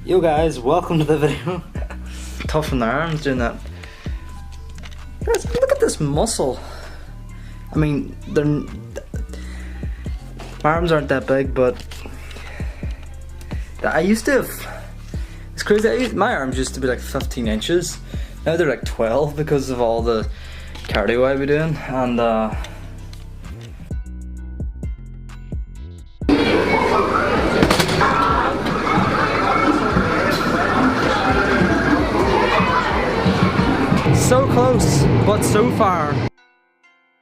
Yo guys, welcome to the video. Toughen their arms doing that. Guys, look at this muscle. I mean, my arms aren't that big, but I used to have, it's crazy, my arms used to be like 15 inches. Now they're like 12 because of all the cardio I be doing, and so close, but so far.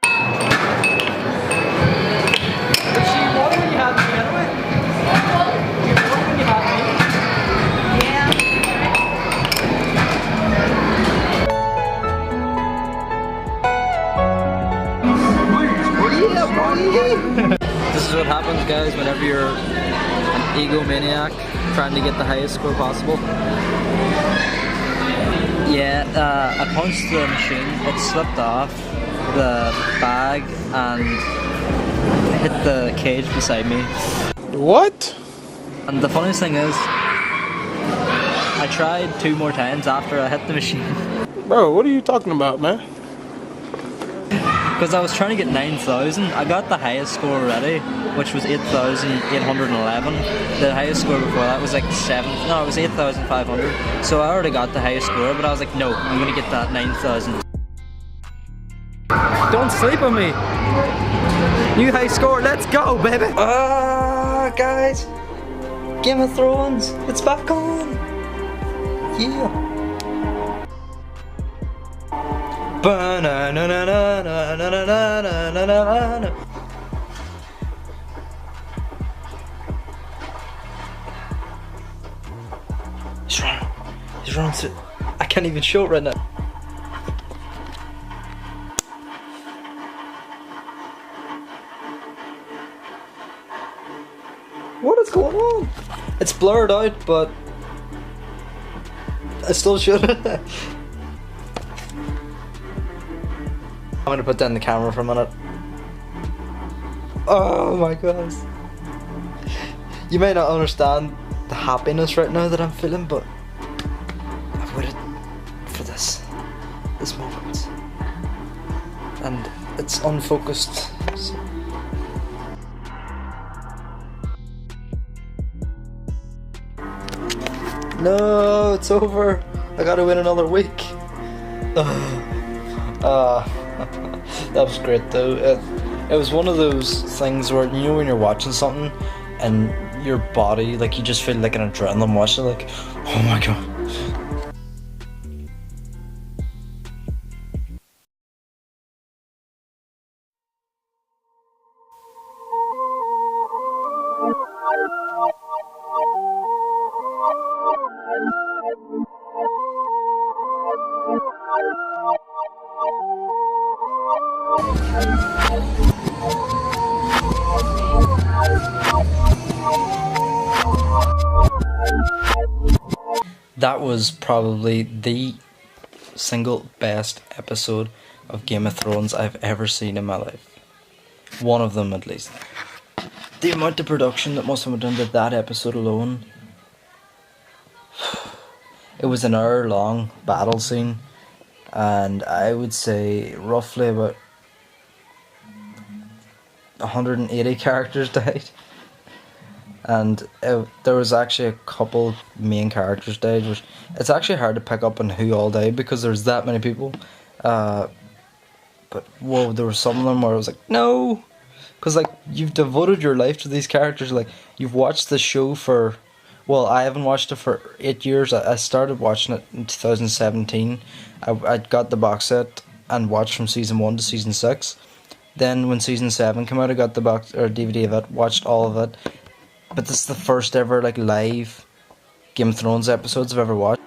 But she won when you had me anyway. You won when you had me. Yeah. This is what happens, guys, whenever you're an egomaniac trying to get the highest score possible. Yeah, I punched the machine, it slipped off the bag and hit the cage beside me. What? And the funniest thing is, I tried 2 more times after I hit the machine. Bro, what are you talking about, man? Because I was trying to get 9,000. I got the highest score already, which was 8,811. The highest score before that was like it was 8,500. So I already got the highest score, but I was like, no, I'm gonna get that 9,000. Don't sleep on me. New high score, let's go, baby. Guys, Game of Thrones, it's back on. Yeah. He's running through. I can't even show it right now. What is going on? It's blurred out, but I still should. I'm gonna put down the camera for a minute. Oh my gosh. You may not understand the happiness right now that I'm feeling, but I've waited for this moment. And it's unfocused. So. No, it's over. I gotta win another week. That was great though. It was one of those things where, you know, when you're watching something and your body, like, you just feel like an adrenaline rush, like, oh my god. That was probably the single best episode of Game of Thrones I've ever seen in my life. One of them, at least. The amount of production that must have been done to that episode alone. It was an hour-long battle scene, and I would say roughly about 180 characters died. And there was actually a couple main characters died, which it's actually hard to pick up on who all died because there's that many people. But whoa, there were some of them where I was like, no, because like, you've devoted your life to these characters. Like, you've watched the show for, well, I haven't watched it for 8 years. I started watching it in 2017. I got the box set and watched from season 1 to season 6. Then when season 7 came out, I got the box or DVD of it, watched all of it. But this is the first ever like live Game of Thrones episodes I've ever watched.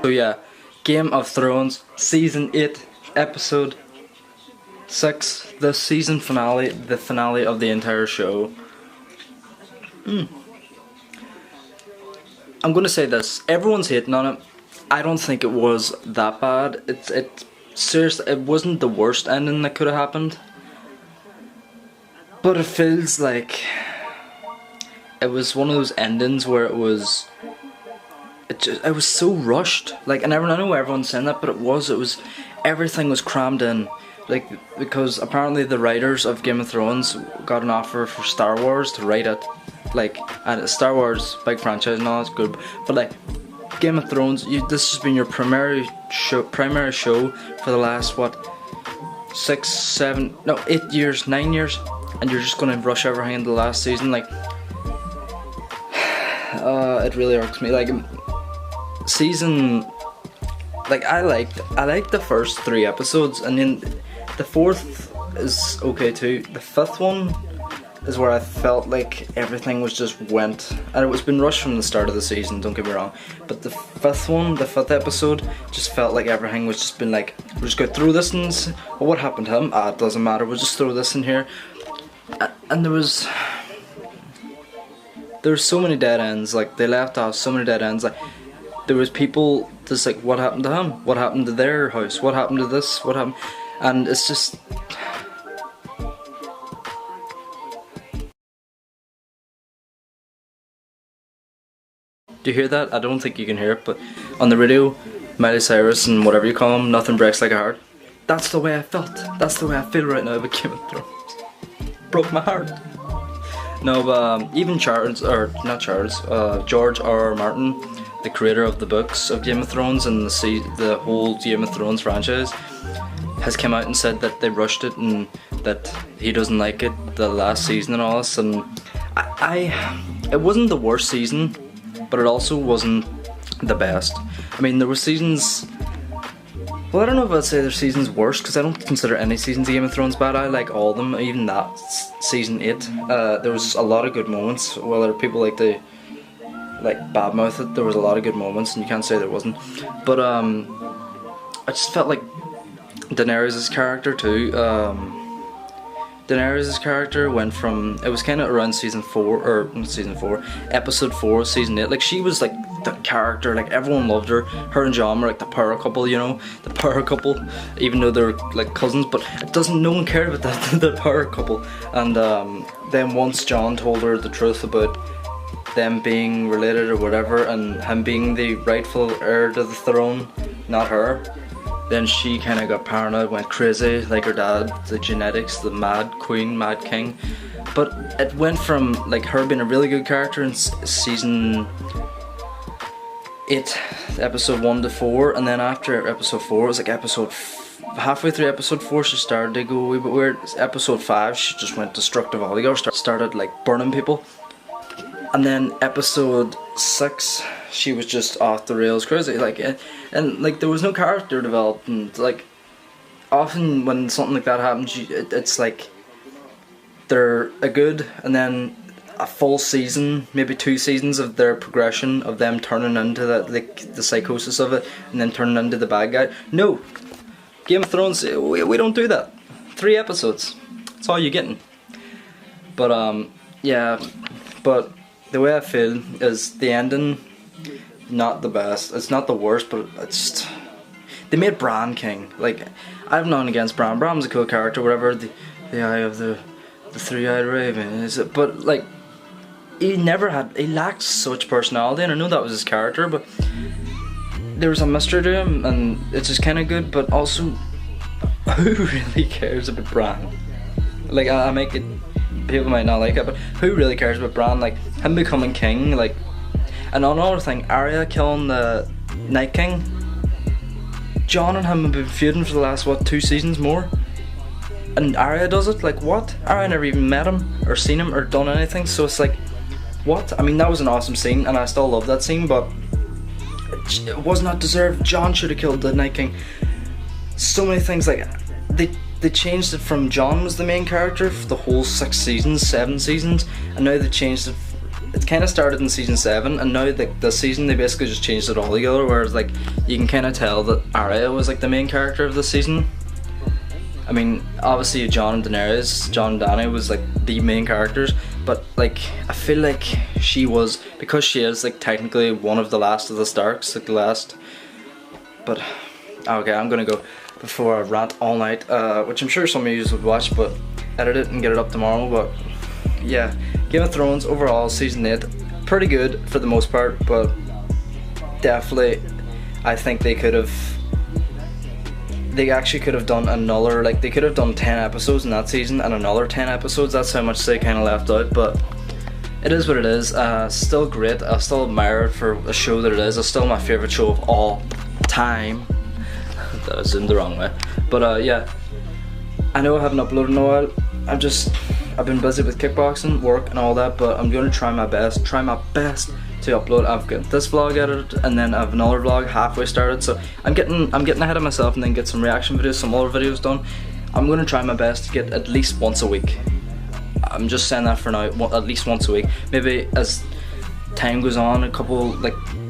So yeah, Game of Thrones Season 8 Episode 6, the season finale, the finale of the entire show. I'm gonna say this. Everyone's hating on it. I don't think it was that bad. Seriously, it wasn't the worst ending that could have happened. But it feels like it was one of those endings where it was so rushed. Like, and I know everyone's saying that, but it was everything was crammed in. Like, because apparently the writers of Game of Thrones got an offer for Star Wars to write it. Like, and Star Wars, big franchise and all, that's good. But like, Game of Thrones, this has been your primary show for the last, what, 6, 7, no, 8 years, 9 years, and you're just gonna rush everything into the last season. Like, it really irks me. Like, season, like, I liked the first 3 episodes, and then the 4th is okay too. The 5th one is where I felt like everything was just went, and it was been rushed from the start of the season, don't get me wrong, but the 5th episode just felt like everything was just been like, we'll just go through this and well, what happened to him? It doesn't matter, we'll just throw this in here. And there was so many dead ends. Like, they left off so many dead ends. Like, there was people just like, what happened to him? What happened to their house? What happened to this? What happened? And it's just, do you hear that? I don't think you can hear it, but on the radio, Miley Cyrus and whatever you call him, nothing breaks like a heart. That's the way I felt. That's the way I feel right now about Game of Thrones. Broke my heart. No, but even George R. Martin, the creator of the books of Game of Thrones and the whole Game of Thrones franchise, has come out and said that they rushed it and that he doesn't like it, the last season and all this. And it wasn't the worst season, but it also wasn't the best. I mean, there were seasons. Well, I don't know if I'd say their season's worse, because I don't consider any seasons of Game of Thrones bad. I like all of them, even that season 8. There was a lot of good moments. Whether people like to badmouth it, there was a lot of good moments, and you can't say there wasn't. But I just felt like Daenerys' character too. Daenerys' character went from, it was kind of around episode 4, season 8. Like, she was like the character, like everyone loved her. Her and Jon were like the power couple, you know, the power couple, even though they're like cousins. But no one cared about that, the power couple. And then once Jon told her the truth about them being related or whatever, and him being the rightful heir to the throne, not her, then she kind of got paranoid, went crazy like her dad, the genetics, the mad queen, mad king. But it went from like her being a really good character in season 8, episode 1 to 4, and then after episode 4, it was like halfway through episode 4, she started to go a wee bit weird. Episode 5, she just went destructive altogether, started like burning people. And then episode 6, she was just off the rails crazy, like, and like there was no character development. Like, often when something like that happens, it's like they're a good, and then a full season, maybe 2 seasons of their progression of them turning into the psychosis of it, and then turning into the bad guy. No, Game of Thrones, we don't do that. 3 episodes, that's all you're getting. But yeah, but the way I feel is the ending, not the best. It's not the worst, but it's just, they made Bran king. Like, I have nothing against Bran. Bran's a cool character, whatever. The eye of the 3-eyed raven is it? But like, he lacked such personality, and I know that was his character, but there was a mystery to him, and it's just kind of good. But also, who really cares about Bran? Like, I make it. People might not like it, but who really cares about Bran? Like, him becoming king, like. And another thing, Arya killing the Night King. Jon and him have been feuding for the last, 2 seasons more? And Arya does it? Like, what? Arya never even met him, or seen him, or done anything, so it's like, what? I mean, that was an awesome scene, and I still love that scene, but it was not deserved. Jon should have killed the Night King. So many things, like, they changed it from Jon was the main character for the whole 6 seasons, 7 seasons, and now they changed it. It kind of started in season 7, and now this season they basically just changed it all together, whereas like you can kind of tell that Arya was like the main character of this season. I mean, obviously Jon and Daenerys, Jon and Dany was like the main characters, but like I feel like she was, because she is like technically one of the last of the Starks, like the last. But okay, I'm gonna go before I rant all night, which I'm sure some of you would watch, but edit it and get it up tomorrow. But yeah, Game of Thrones overall season 8, pretty good for the most part, but definitely I think they actually could have done another, like they could have done 10 episodes in that season and another 10 episodes. That's how much they kind of left out, but it is what it is. Still great. I still admire it for a show that it is. It's still my favourite show of all time. That was in the wrong way, but yeah, I know I haven't uploaded in a while. I've been busy with kickboxing, work and all that, but I'm going to try my best to upload. I've got this vlog edited and then I have another vlog halfway started, so I'm getting ahead of myself, and then get some reaction videos, some other videos done. I'm going to try my best to get at least once a week. I'm just saying that for now, at least once a week. Maybe as time goes on,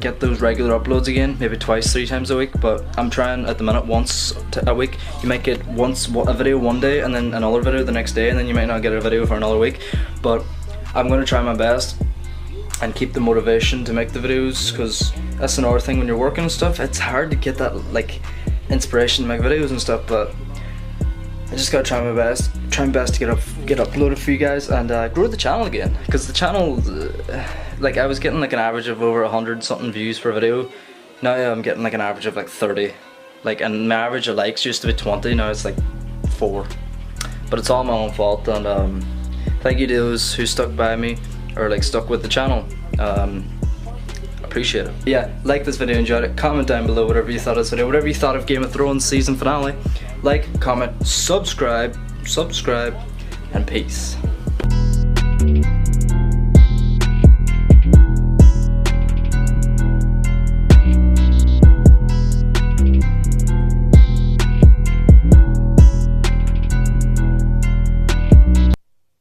get those regular uploads again, maybe twice, 3 times a week, but I'm trying at the minute once a week. You might get a video one day and then another video the next day, and then you might not get a video for another week, but I'm going to try my best and keep the motivation to make the videos, because that's another thing when you're working and stuff, it's hard to get that like inspiration to make videos and stuff, but I just gotta try my best to get uploaded for you guys, and grow the channel again, because the channel, like I was getting like an average of over 100 something views per video. Now I'm getting like an average of like 30, like, and my average of likes used to be 20, now it's like 4. But it's all my own fault, and thank you to those who stuck by me, or like stuck with the channel. Appreciate it. Yeah, like this video, enjoyed it, comment down below whatever you thought of this video, whatever you thought of Game of Thrones season finale. Like, comment, subscribe, and peace.